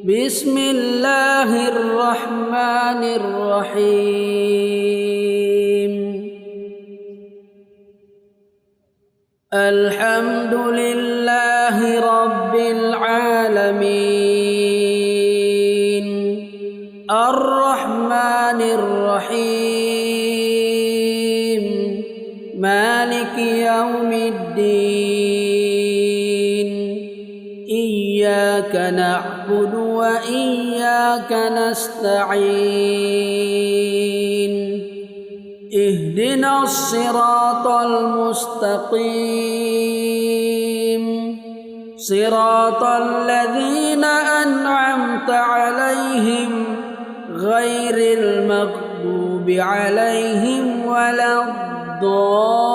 بسم الله الرحمن الرحيم الحمد لله رب العالمين الرحمن الرحيم مالك يوم الدين إياك نعبد وإياك نستعين اهدنا الصراط المستقيم صراط الذين أنعمت عليهم غير المغضوب عليهم ولا الضالين